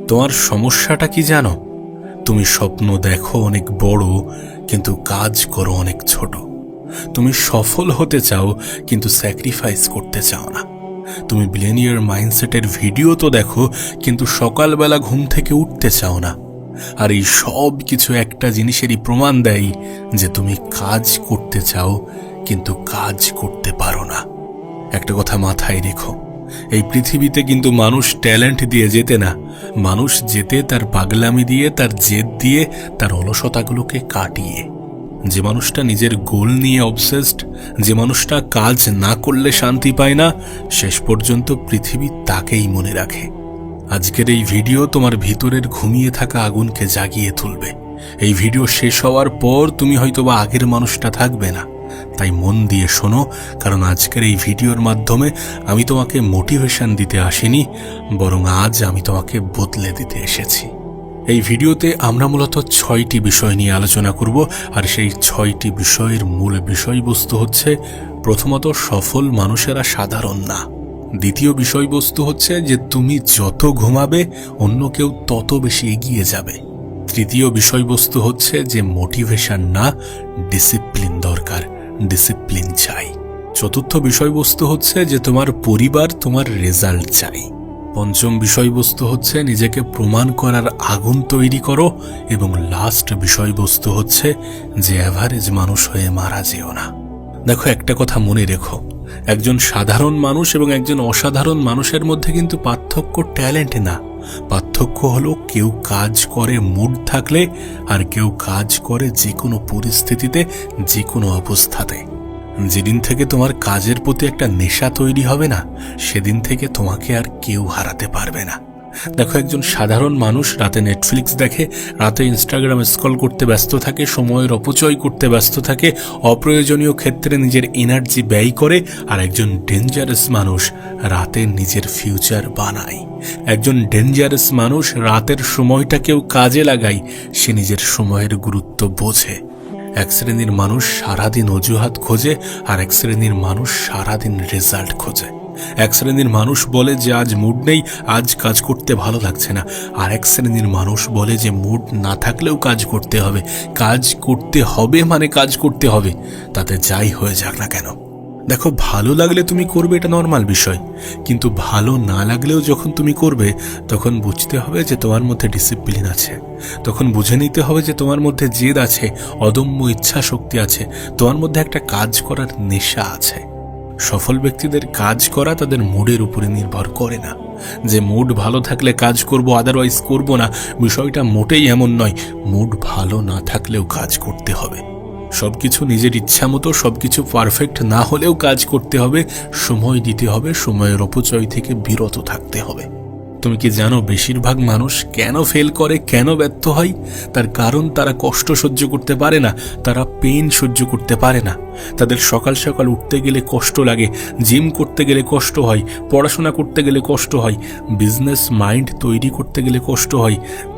তোমার সমস্যাটা কি জানো? তুমি স্বপ্ন দেখো অনেক বড়, কিন্তু কাজ করো অনেক ছোট। তুমি সফল হতে চাও, কিন্তু স্যাক্রিফাইস করতে চাও না। তুমি বিলিয়নিয়ার মাইন্ডসেটের ভিডিও তো দেখো, কিন্তু সকালবেলা ঘুম থেকে উঠতে চাও না। আর এই সব কিছু একটা জিনিসেরই প্রমাণ দেয় যে তুমি কাজ করতে চাও, কিন্তু কাজ করতে পারো না। একটা কথা মাথায় রেখো, এই পৃথিবীতে কিন্তু মানুষ ট্যালেন্ট দিয়ে যেতে না, মানুষ যেতে তার পাগলামি দিয়ে, তার জেদ দিয়ে, তার অলসতাগুলোকে কাটিয়ে। যে মানুষটা নিজের গোল নিয়ে অবসেসড, যে মানুষটা কাজ না করলে শান্তি পায় না, শেষ পর্যন্ত পৃথিবী তাকেই মনে রাখে। আজকের এই ভিডিও তোমার ভিতরের ঘুমিয়ে থাকা আগুনকে জাগিয়ে তুলবে। এই ভিডিও শেষ হওয়ার পর তুমি হয়তোবা আগের মানুষটা থাকবে না। তাই মন দিয়ে শোনো, কারণ আজকের এই ভিডিওর মাধ্যমে আমি তোমাকে মোটিভেশন দিতে আসিনি, বরং আজ আমি তোমাকে বদলে দিতে এসেছি। এই ভিডিওতে আমরা মূলত 6টি বিষয় নিয়ে আলোচনা করব, আর সেই 6টি বিষয়ের মূল বিষয়বস্তু হচ্ছে, প্রথমত, সফল মানুষেরা সাধারণ না। দ্বিতীয় বিষয়বস্তু হচ্ছে যে তুমি যত ঘুমাবে অন্য কেউ তত বেশি এগিয়ে যাবে। তৃতীয় বিষয়বস্তু হচ্ছে যে মোটিভেশন না, ডিসিপ্লিন দরকার, ডিসিপ্লিন চাই। চতুর্থ বিষয়বস্তু হচ্ছে যে তোমার পরিবার তোমার রেজাল্ট চাই। পঞ্চম বিষয়বস্তু হচ্ছে নিজেকে প্রমাণ করার আগুন তৈরি করো। এবং লাস্ট বিষয়বস্তু হচ্ছে যে অ্যাভারেজ মানুষ হয়ে মারা যেও না। দেখো, একটা কথা মনে রেখো, একজন সাধারণ মানুষ এবং একজন অসাধারণ মানুষের মধ্যে কিন্তু পার্থক্য ট্যালেন্ট না। পার্থক্য হলো কেউ কাজ করে মুড থাকলে, আর কেউ কাজ করে যে কোনো পরিস্থিতিতে, যে কোনো অবস্থাতে। যেদিন থেকে তোমার কাজের প্রতি একটা নেশা তৈরি হবে না, সেদিন থেকে তোমাকে আর কেউ হারাতে পারবে না। দেখো, একজন সাধারণ মানুষ রাতে নেটফ্লিক্স দেখে, রাতে ইনস্টাগ্রাম স্ক্রল করতে ব্যস্ত থাকে, সময়ের অপচয় করতে ব্যস্ত থাকে, অপ্রয়োজনীয় ক্ষেত্রে নিজের এনার্জি ব্যয় করে। আর একজন ডেঞ্জারাস মানুষ রাতে নিজের ফিউচার বানায়। একজন ডেঞ্জারাস মানুষ রাতের সময়টাকেও কাজে লাগায়, সে নিজের সময়ের গুরুত্ব বোঝে। এক শ্রেণীর মানুষ সারাদিন অজুহাত খোঁজে, আর এক শ্রেণীর মানুষ সারাদিন রেজাল্ট খোঁজে। এক শ্রেণীর মানুষ বলে যে আজ মুড নেই, আজ কাজ করতে ভালো লাগছে না। আর এক শ্রেণীর মানুষ বলে যে মুড না থাকলেও কাজ করতে হবে, কাজ করতে হবে মানে কাজ করতে হবে, তাতে যাই হয়ে যাক না কেন। দেখো, ভালো লাগলে তুমি করবে, এটা নর্মাল বিষয়, কিন্তু ভালো না লাগলেও যখন তুমি করবে, তখন বুঝতে হবে যে তোমার মধ্যে ডিসিপ্লিন আছে। তখন বুঝে নিতে হবে যে তোমার মধ্যে জেদ আছে, অদম্য ইচ্ছা শক্তি আছে, তোমার মধ্যে একটা কাজ করার নেশা আছে। সফল ব্যক্তিদের কাজ করা তাদের মুডের উপরে নির্ভর করে না, যে মুড ভালো থাকলে কাজ করব, আদারওয়াইজ করব না। বিষয়টা মোটেই এমন নয়। মুড ভালো না থাকলেও কাজ করতে হবে। সবকিছু নিজের ইচ্ছা মতো, সবকিছু পারফেক্ট না হলেও কাজ করতে হবে, সময় দিতে হবে, সময়ের অপচয় থেকে বিরত থাকতে হবে। তুমি কি জানো বেশিরভাগ মানুষ কেন ফেল করে, কেন ব্যর্থ হয়? তার কারণ তারা কষ্ট সহ্য করতে পারে না, তারা পেইন সহ্য করতে পারে না। তাদের সকাল সকাল উঠতে গেলে কষ্ট লাগে, জিম করতে গেলে কষ্ট হয়, পড়াশোনা করতে গেলে কষ্ট হয়, বিজনেস মাইন্ড তৈরি করতে গেলে কষ্ট হয়,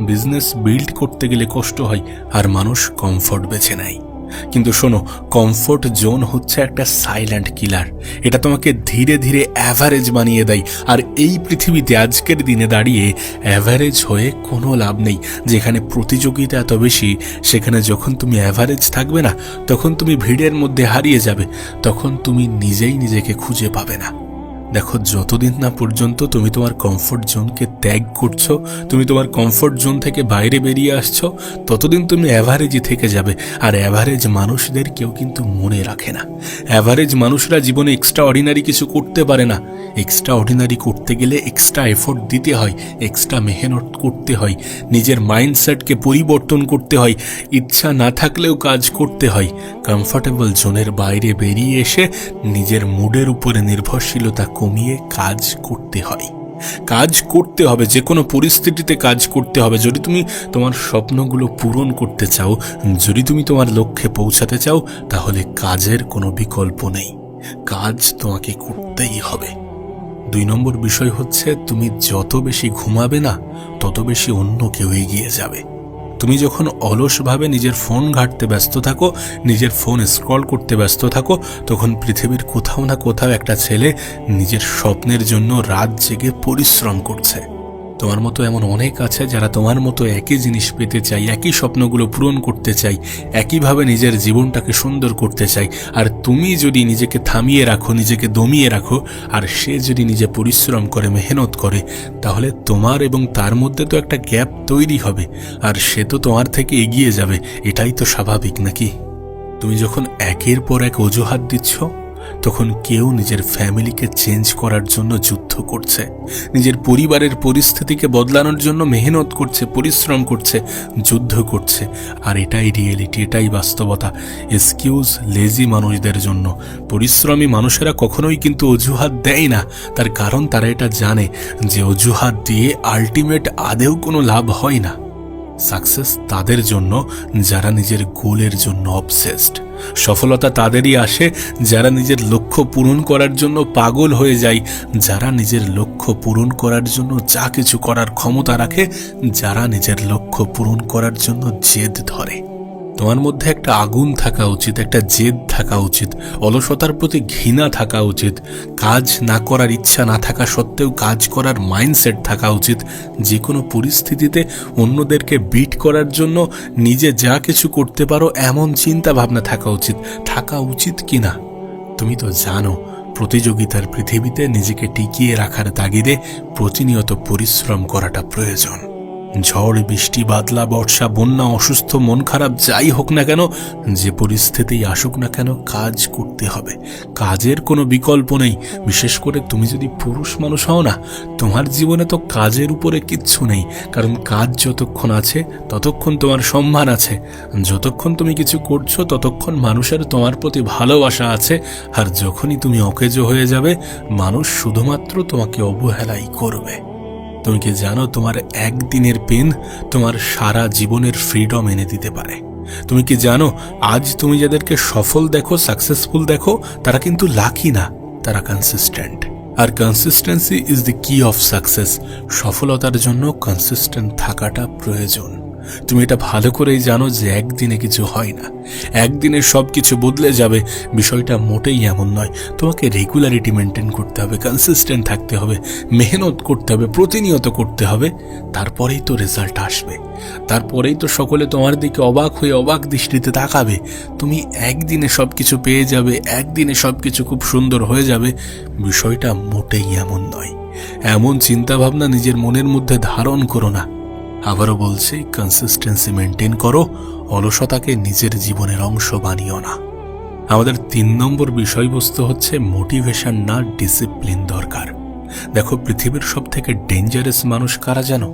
বিজনেস বিল্ড করতে গেলে কষ্ট হয়, আর মানুষ কমফর্ট বেছে নেয়। কিন্তু শোনো, কমফোর্ট জোন হচ্ছে একটা সাইলেন্ট কিলার। এটা তোমাকে ধীরে ধীরে অ্যাভারেজ বানিয়ে দেয়। আর এই পৃথিবীতে আজকের দিনে দাঁড়িয়ে অ্যাভারেজ হয়ে কোনো লাভ নেই। যেখানে প্রতিযোগিতা এত বেশি, সেখানে যখন তুমি অ্যাভারেজ থাকবে না, তখন তুমি ভিড়ের মধ্যে হারিয়ে যাবে, তখন তুমি নিজেই নিজেকে খুঁজে পাবে না। দেখো, যতদিন না পর্যন্ত তুমি তোমার কমফোর্ট জোনকে ত্যাগ করছো, তুমি তোমার কমফোর্ট জোন থেকে বাইরে বেরিয়ে আসছো, ততদিন তুমি অ্যাভারেজই থেকে যাবে। আর অ্যাভারেজ মানুষদের কেউ কিন্তু মনে রাখে না। অ্যাভারেজ মানুষরা জীবনে এক্সট্রা অর্ডিনারি কিছু করতে পারে না। এক্সট্রা অর্ডিনারি করতে গেলে এক্সট্রা এফোর্ট দিতে হয়, এক্সট্রা মেহনত করতে হয়, নিজের মাইন্ডসেটকে পরিবর্তন করতে হয়, ইচ্ছা না থাকলেও কাজ করতে হয়। কমফোর্টেবল জোনের বাইরে বেরিয়ে এসে নিজের মুডের উপরে নির্ভরশীলতা কমিয়ে কাজ করতে হয়। কাজ করতে হবে, যে কোনো পরিস্থিতিতে কাজ করতে হবে। যদি তুমি তোমার স্বপ্নগুলো পূরণ করতে চাও, যদি তুমি তোমার লক্ষ্যে পৌঁছাতে চাও, তাহলে কাজের কোনো বিকল্প নেই। কাজ তোমাকে করতেই হবে। 2 নম্বর বিষয় হচ্ছে, তুমি যত বেশি ঘুমাবে না, তত বেশি অন্য কেউ এগিয়ে যাবে। তুমি যখন অলসভাবে নিজের ফোন ঘাঁটতে ব্যস্ত থাকো, নিজের ফোন স্ক্রল করতে ব্যস্ত থাকো, তখন পৃথিবীর কোথাও না কোথাও একটা ছেলে নিজের স্বপ্নের জন্য রাত জেগে পরিশ্রম করছে। তোমার মতো এমন অনেক আছে যারা তোমার মতো একই জিনিস পেতে চাই, একই স্বপ্নগুলো পূরণ করতে চাই, একইভাবে নিজের জীবনটাকে সুন্দর করতে চাই। আর তুমি যদি নিজেকে থামিয়ে রাখো, নিজেকে দমিয়ে রাখো, আর সে যদি নিজে পরিশ্রম করে, মেহনত করে, তাহলে তোমার এবং তার মধ্যে তো একটা গ্যাপ তৈরি হবে, আর সে তো তোমার থেকে এগিয়ে যাবে। এটাই তো স্বাভাবিক, নাকি? তুমি যখন একের পর এক অজুহাত দিচ্ছ, তখন কেউ নিজের ফ্যামিলিকে চেঞ্জ করার জন্য যুদ্ধ করছে, নিজের পরিবারের পরিস্থিতিকে বদলানোর জন্য মেহনত করছে, পরিশ্রম করছে, যুদ্ধ করছে। আর এটাই রিয়েলিটি, এটাই বাস্তবতা। এক্সকিউজ লেজি মানুষদের জন্য। পরিশ্রমী মানুষেরা কখনোই কিন্তু অজুহাত দেয় না। তার কারণ তারা এটা জানে যে অজুহাত দিয়ে আলটিমেট আদেও কোনো লাভ হয় না। সাকসেস তাদের জন্য যারা নিজের গোলের জন্য অবসেসড। সফলতা তাদেরই আসে যারা নিজের লক্ষ্য পূরণ করার জন্য পাগল হয়ে যায়, যারা নিজের লক্ষ্য পূরণ করার জন্য যা কিছু করার ক্ষমতা রাখে, যারা নিজের লক্ষ্য পূরণ করার জন্য জেদ ধরে। তোমার মধ্যে একটা আগুন থাকা উচিত, একটা জেদ থাকা উচিত, অলসতার প্রতি ঘৃণা থাকা উচিত, কাজ না করার ইচ্ছা না থাকা সত্ত্বেও কাজ করার মাইন্ডসেট থাকা উচিত। যে কোনো পরিস্থিতিতে অন্যদেরকে বিট করার জন্য নিজে যা কিছু করতে পারো এমন চিন্তা ভাবনা থাকা উচিত কিনা। তুমি তো জানো প্রতিযোগিতার পৃথিবীতে নিজেকে টিকিয়ে রাখার তাগিদে প্রতিনিয়ত পরিশ্রম করাটা প্রয়োজন। ঝড়, বৃষ্টি, বাদলা, বর্ষা, বন্যা, অসুস্থ, মন খারাপ যাই হোক না কেন, যে পরিস্থিতিই আসুক না কেন, কাজ করতে হবে। কাজের কোনো বিকল্প নেই। বিশেষ করে তুমি যদি পুরুষ মানুষ হও না, তোমার জীবনে তো কাজের উপরে কিচ্ছু নেই। কারণ কাজ যতক্ষণ আছে ততক্ষণ তোমার সম্মান আছে, যতক্ষণ তুমি কিছু করছো ততক্ষণ মানুষের তোমার প্রতি ভালোবাসা আছে। আর যখনই তুমি অকেজো হয়ে যাবে, মানুষ শুধুমাত্র তোমাকে অবহেলাই করবে। তুমি কি জানো তোমার একদিনের পেন তোমার সারা জীবনের ফ্রিডম এনে দিতে পারে? তুমি কি জানো আজ তুমি যাদেরকে সফল দেখো, সাকসেসফুল দেখো, তারা কিন্তু লাকি না, তারা কনসিস্টেন্ট। আর consistency is the key of success. সফলতার জন্য কনসিস্টেন্ট থাকাটা প্রয়োজন। তুমি এটা ভালো করেই জানো যে একদিনে কিছু হয় না, একদিনে সব কিছু বদলে যাবে। বিষয়টা মোটেই এমন নয়। তোমাকে রেগুলারিটি মেনটেন করতে হবে, কনসিস্টেন্ট থাকতে হবে, মেহনত করতে হবে, প্রতিনিয়ত করতে হবে। তারপরেই তো রেজাল্ট আসবে, তারপরেই তো সকলে তোমার দিকে অবাক হয়ে অবাক দৃষ্টিতে তাকাবে। তুমি একদিনে সব কিছু পেয়ে যাবে, একদিনে সব কিছু খুব সুন্দর হয়ে যাবে। বিষয়টা মোটেই এমন নয়। এমন চিন্তাভাবনা নিজের মনের মধ্যে ধারণ করো না। আবারও বলছি, কনসিস্টেন্সি মেনটেন করো, অলসতাকে নিজের জীবনের অংশ বানিও না। আমাদের 3 নম্বর বিষয়বস্তু হচ্ছে মোটিভেশন না, ডিসিপ্লিন দরকার। দেখো, পৃথিবীর সব থেকে ডেঞ্জারাস মানুষ কারা জানো?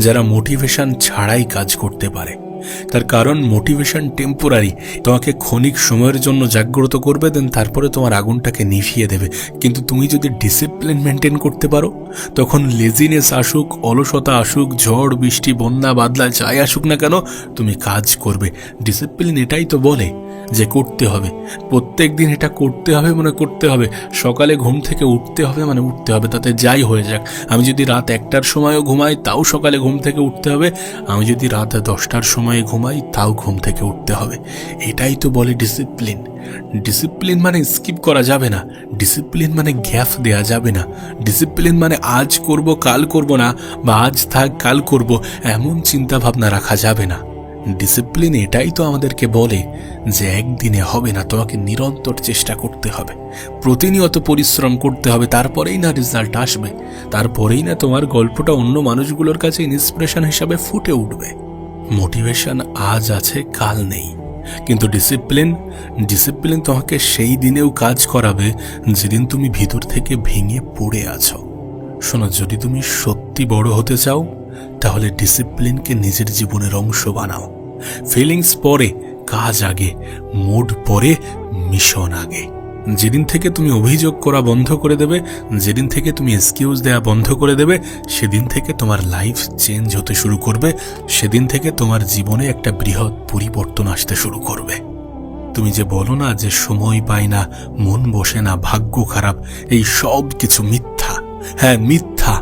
যারা মোটিভেশন ছাড়াই কাজ করতে পারে। তার কারণ মোটিভেশন টেম্পোরারি, তোমাকে ক্ষণিক সময়ের জন্য জাগ্রত করবে, দেন তারপরে তোমার আগুনটাকে নিভিয়ে দেবে। কিন্তু তুমি যদি ডিসিপ্লিন মেনটেন করতে পারো, তখন লেজিনেস আসুক, অলসতা আসুক, ঝড়, বৃষ্টি, বন্যা, বাদলা যাই আসুক না কেন, তুমি কাজ করবে। ডিসিপ্লিন এটাই তো বলে যে করতে হবে, প্রত্যেক দিন এটা করতে হবে, মানে করতে হবে। সকালে ঘুম থেকে উঠতে হবে, মানে উঠতে হবে, তাতে যাই হয়ে যাক। আমি যদি রাত 1টার সময়ও ঘুমাই, তাও সকালে ঘুম থেকে উঠতে হবে। আমি যদি রাত 10টার সময়ে ঘুমাই, তাও ঘুম থেকে উঠতে হবে। এটাই তো বলে ডিসিপ্লিন। ডিসিপ্লিন মানে স্কিপ করা যাবে না, ডিসিপ্লিন মানে গ্যাপ দেয়া যাবে না, ডিসিপ্লিন মানে আজ করব কাল করব না, বা আজ থাক কাল করব, এমন চিন্তা ভাবনা রাখা যাবে না। ডিসিপ্লিন এটাই তো আমাদেরকে বলে যে একদিনে হবে না, তোমাকে নিরন্তর চেষ্টা করতে হবে, প্রতিনিয়ত পরিশ্রম করতে হবে। তারপরেই না রেজাল্ট আসবে, তারপরেই না তোমার গল্পটা অন্য মানুষগুলোর কাছে ইন্সপিরেশন হিসাবে ফুটে উঠবে। মোটিভেশন আজ আছে, কাল নেই, কিন্তু ডিসিপ্লিন তোমাকে সেই দিনেও কাজ করাবে যেদিন তুমি ভিতর থেকে ভেঙে পড়ে আছো। শোনো, যদি তুমি সত্যি বড় হতে চাও, তাহলে ডিসিপ্লিনকে নিজের জীবনের অংশ বানাও। ফিলিংস পরে, কাজ আগে, মুড পরে, মিশন আগে। যেদিন থেকে তুমি অভিযোগ করা বন্ধ করে দেবে, যেদিন থেকে তুমি এক্সকিউজ দেয়া বন্ধ করে দেবে, সেদিন থেকে তোমার লাইফ চেঞ্জ হতে শুরু করবে। সেদিন থেকে তোমার জীবনে একটা বৃহৎ পরিবর্তন আসতে শুরু করবে। তুমি যে বলো না যে সময় পাই না, মন বসে না, ভাগ্য খারাপ, এই সব কিছু মিথ্যা। হ্যাঁ, মিথ্যা।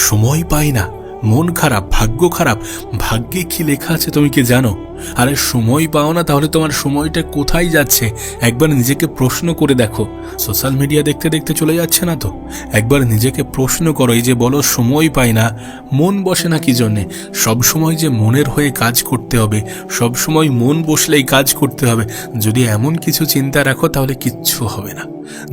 সময় পাই না, মন খারাপ, ভাগ্য খারাপ, ভাগ্যে কি লেখা আছে তুমি কি জানো? আরে সময় পাও না, তাহলে তোমার সময়টা কোথায় যাচ্ছে একবার নিজেকে প্রশ্ন করে দেখো। সোশ্যাল মিডিয়া দেখতে দেখতে চলে যাচ্ছে না তো? একবার নিজেকে প্রশ্ন করো, এই যে বলো সময় পাই না, মন বসে না কি জন্যে? সব সময় যে মনের হয়ে কাজ করতে হবে, সব সময় মন বসলেই কাজ করতে হবে, যদি এমন কিছু চিন্তা রাখো তাহলে কিচ্ছু হবে না।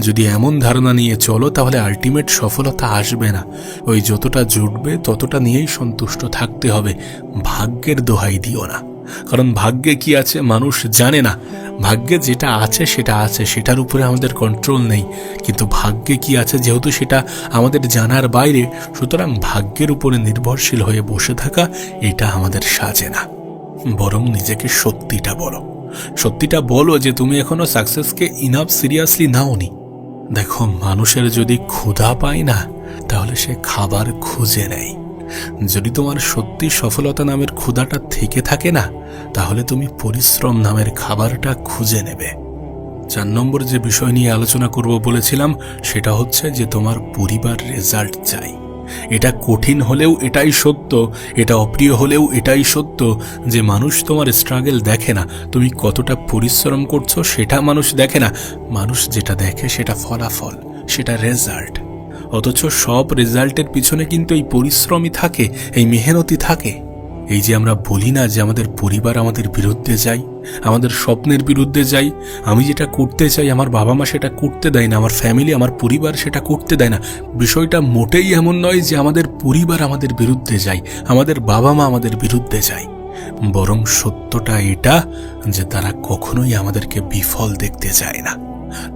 যদি এমন ধারণা নিয়ে চলো তাহলে আলটিমেট সফলতা আসবে না। ওই যতটা জুটবে ততটা নিয়েই সন্তুষ্ট থাকতে হবে। ভাগ্যের দোহাই দিও না, কারণ ভাগ্যে কি আছে মানুষ জানে না। ভাগ্যে যেটা আছে সেটা আছে, সেটার উপরে আমাদের কন্ট্রোল নেই। কিন্তু ভাগ্যে কি আছে যেহেতু সেটা আমাদের জানার বাইরে, সুতরাং ভাগ্যের উপরে নির্ভরশীল হয়ে বসে থাকা এটা আমাদের সাজে না। বরং নিজেকে সত্যিটা বলো, সত্যিটা বলো যে তুমি এখনো সাকসেসকে ইনাফ সিরিয়াসলি নাওনি। দেখো, মানুষের যদি ক্ষুধা পায় না তাহলে সে খাবার খুঁজে নেয়। যদি তোমার সত্যি সফলতা নামের ক্ষুধাটা থেকে থাকে না, তাহলে তুমি পরিশ্রম নামের খাবারটা খুঁজে নেবে। 4 নম্বর যে বিষয় নিয়ে আলোচনা করব বলেছিলাম সেটা হচ্ছে যে তোমার পরিবার রেজাল্ট চাই। এটা কঠিন হলেও এটাই সত্য, এটা অপ্রিয় হলেও এটাই সত্য যে মানুষ তোমার স্ট্রাগল দেখে না, তুমি কতটা পরিশ্রম করছো সেটা মানুষ দেখে না। মানুষ যেটা দেখে সেটা ফলাফল, সেটা রেজাল্ট। অথচ সব রেজাল্টের পিছনে কিন্তু এই পরিশ্রমই থাকে, এই মেহনতি থাকে। এই যে আমরা বলি না যে আমাদের পরিবার আমাদের বিরুদ্ধে যায়, আমাদের স্বপ্নের বিরুদ্ধে যায়, আমি যেটা করতে চাই আমার বাবা মা সেটা করতে দেয় না, আমার ফ্যামিলি আমার পরিবার সেটা করতে দেয় না। বিষয়টা মোটেই এমন নয় যে আমাদের পরিবার আমাদের বিরুদ্ধে যায়, আমাদের বাবা মা আমাদের বিরুদ্ধে যায়। বরং সত্যটা এটা যে তারা কখনোই আমাদেরকে বিফল দেখতে চায় না,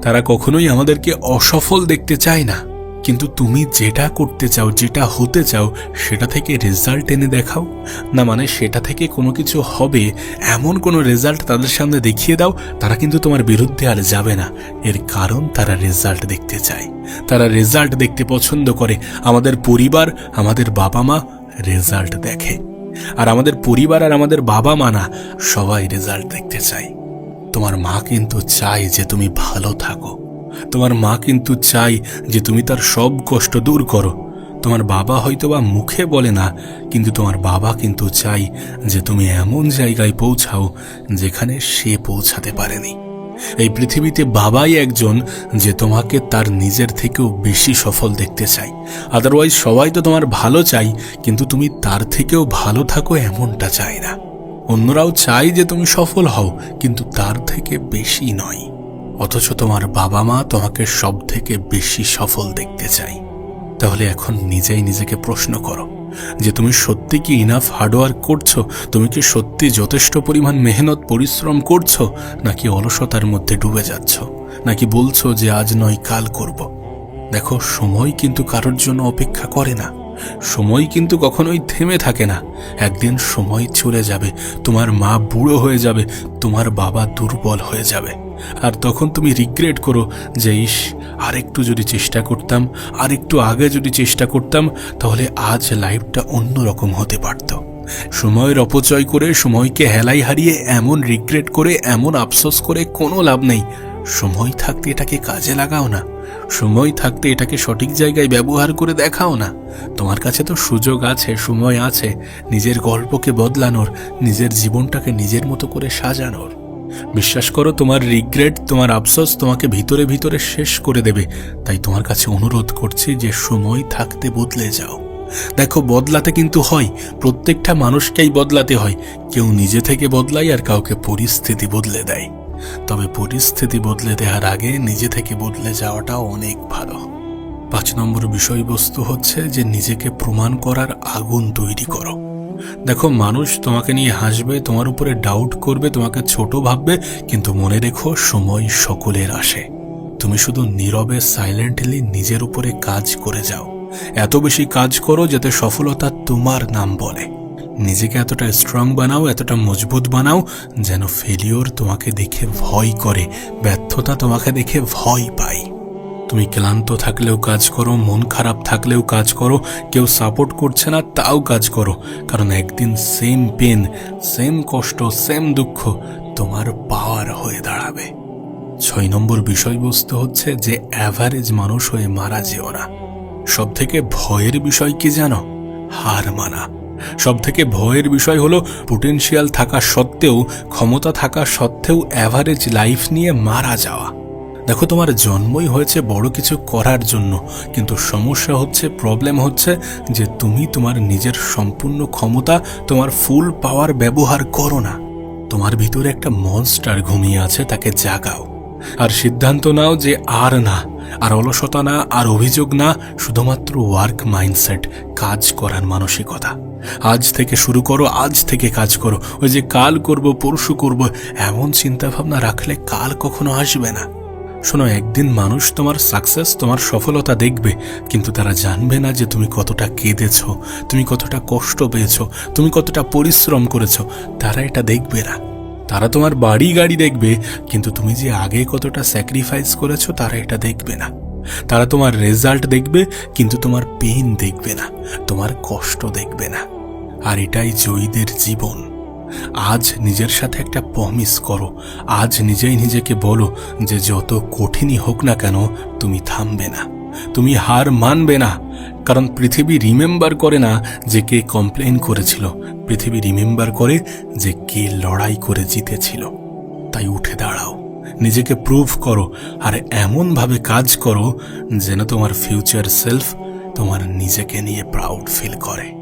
তারা কখনোই আমাদেরকে অসফল দেখতে চায় না। কিন্তু তুমি যেটা করতে চাও, যেটা হতে চাও, সেটা থেকে রেজাল্ট এনে দেখাও না। মানে সেটা থেকে কোনো কিছু হবে এমন কোনো রেজাল্ট তাদের সামনে দেখিয়ে দাও, তারা কিন্তু তোমার বিরুদ্ধে আর যাবে না। এর কারণ তারা রেজাল্ট দেখতে চায়, তারা রেজাল্ট দেখতে পছন্দ করে। আমাদের পরিবার, আমাদের বাবা মা রেজাল্ট দেখে, আর আমাদের পরিবার আর আমাদের বাবা মা না, সবাই রেজাল্ট দেখতে চায়। তোমার মা কিন্তু চায় যে তুমি ভালো থাকো, তোমার মা কিন্তু চাই যে তুমি তার সব কষ্ট দূর করো। তোমার বাবা হয়তোবা মুখে বলে না, কিন্তু তোমার বাবা কিন্তু চাই যে তুমি এমন জায়গায় পৌঁছাও যেখানে সে পৌঁছাতে পারেনি। এই পৃথিবীতে বাবাই একজন যে তোমাকে তার নিজের থেকেও বেশি সফল দেখতে চাই। আদারওয়াইজ সবাই তো তোমার ভালো চাই, কিন্তু তুমি তার থেকেও ভালো থাকো এমনটা চাই না। অন্যরাও চাই যে তুমি সফল হও, কিন্তু তার থেকে বেশি নয়। অথচ তোমার বাবা মা তোমাকে সব থেকে বেশি সফল দেখতে চাই। তাহলে এখন নিজেই নিজেকে প্রশ্ন করো যে তুমি সত্যি কি ইনাফ হার্ডওয়ার্ক করছো? তুমি কি সত্যি যথেষ্ট পরিমাণ মেহনত পরিশ্রম করছো, নাকি অলসতার মধ্যে ডুবে যাচ্ছ, নাকি বলছো যে আজ নয় কাল করব? দেখো, সময় কিন্তু কারোর জন্য অপেক্ষা করে না, সময় কিন্তু কখনোই থেমে থাকে না। একদিন সময় চলে যাবে, তোমার মা বুড়ো হয়ে যাবে, তোমার বাবা দুর্বল হয়ে যাবে, আর তখন তুমি রিগ্রেট করো যে ইস, আর একটু যদি চেষ্টা করতাম, আর একটু আগে যদি চেষ্টা করতাম, তাহলে আজ লাইফটা অন্যরকম হতে পারত। সময়ের অপচয় করে, সময়কে হেলাই হারিয়ে এমন রিগ্রেট করে, এমন আফসোস করে কোনো লাভ নেই। সময় থাকতে এটাকে কাজে লাগাও না, সময় থাকতে এটাকে সঠিক জায়গায় ব্যবহার করে দেখাও না। তোমার কাছে তো সুযোগ আছে, সময় আছে নিজের গল্পকে বদলানোর, নিজের জীবনটাকে নিজের মতো করে সাজানোর। বিশ্বাস করো, তোমার রিগ্রেট, তোমার আফসোস তোমাকে ভিতরে ভিতরে শেষ করে দেবে। তাই তোমার কাছে অনুরোধ করছি যে সময় থাকতে বদলে যাও। দেখো, বদলাতে কিন্তু হয়, প্রত্যেকটা মানুষকেই বদলাতে হয়। কেউ নিজে থেকে বদলায় আর কাউকে পরিস্থিতি বদলে দেয়। তবে পরিস্থিতি বদলে দেওয়ার আগে নিজে থেকে বদলে যাওয়াটা অনেক ভালো। 5 নম্বর বিষয়বস্তু হচ্ছে যে নিজেকে প্রমাণ করার আগুন তৈরি করো। দেখো, মানুষ তোমাকে নিয়ে হাসবে, তোমার উপরে ডাউট করবে, তোমাকে ছোট ভাববে, কিন্তু মনে রেখো সময় সকলের আসে। তুমি শুধু নীরবে সাইলেন্টলি নিজের উপরে কাজ করে যাও। এত বেশি কাজ করো যাতে সফলতা তোমার নাম বলে। নিজেকে এতটা স্ট্রং বানাও, এতটা মজবুত বানাও যেন ফেলিওর তোমাকে দেখে ভয় করে, ব্যর্থতা তোমাকে দেখে ভয় পায়। তুমি ক্লান্ত থাকলেও কাজ করো, মন খারাপ থাকলেও কাজ করো, কেউ সাপোর্ট করছে না তাও কাজ করো, কারণ একদিন সেম পেন, সেম কষ্ট, সেম দুঃখ তোমার পাওয়ার হয়ে দাঁড়াবে। 6 নম্বর বিষয়বস্তু হচ্ছে যে অ্যাভারেজ মানুষ হয়ে মারা যেও না। সব থেকে ভয়ের বিষয় কি জানো? হার মানা। সব থেকে ভয়ের বিষয় হলো পোটেনশিয়াল থাকা সত্ত্বেও, ক্ষমতা থাকা সত্ত্বেও অ্যাভারেজ লাইফ নিয়ে মারা যাওয়া। দেখো, তোমার জন্মই হয়েছে বড় কিছু করার জন্য, কিন্তু সমস্যা হচ্ছে, প্রবলেম হচ্ছে যে তুমি তোমার নিজের সম্পূর্ণ ক্ষমতা, তোমার ফুল পাওয়ার ব্যবহার করো না। তোমার ভিতরে একটা মনস্টার ঘুমিয়ে আছে, তাকে জাগাও আর সিদ্ধান্ত নাও যে আর না, আর অলসতা না, আর অভিযোগ না, শুধুমাত্র ওয়ার্ক মাইন্ডসেট, কাজ করার মানসিকতা। আজ থেকে শুরু করো, আজ থেকে কাজ করো। ওই যে কাল করব, পরশু করব, এমন চিন্তা ভাবনা রাখলে কাল কখনো আসবে না। শোনো, একদিন মানুষ তোমার সাকসেস, তোমার সফলতা দেখবে, কিন্তু তারা জানবে না যে তুমি কতটা কেঁদেছ, তুমি কতটা কষ্ট পেয়েছ, তুমি কতটা পরিশ্রম করেছ। তারা এটা দেখবে না। তারা তোমার বাড়ি গাড়ি দেখবে, কিন্তু তুমি যে আগে কতটা স্যাক্রিফাইস করেছো তারা এটা দেখবে না। তারা তোমার রেজাল্ট দেখবে, কিন্তু তোমার পেইন দেখবে না, তোমার কষ্ট দেখবে না। আর এটাই জয়ীদের জীবন। আজ নিজের সাথে একটা প্রমিস করো, আজ নিজেই নিজেকে বলো যে যত কঠিনই হোক না কেন, তুমি থামবে না, তুমি হার মানবে না। কারণ পৃথিবী রিমেম্বার করে না যে কে কমপ্লেইন করেছিল, পৃথিবী রিমেম্বার করে যে কে লড়াই করে জিতেছিল। তাই উঠে দাঁড়াও, নিজেকে প্রুভ করো, আর এমনভাবে কাজ করো যেন তোমার ফিউচার সেলফ তোমার নিজেকে নিয়ে প্রাউড ফিল করে।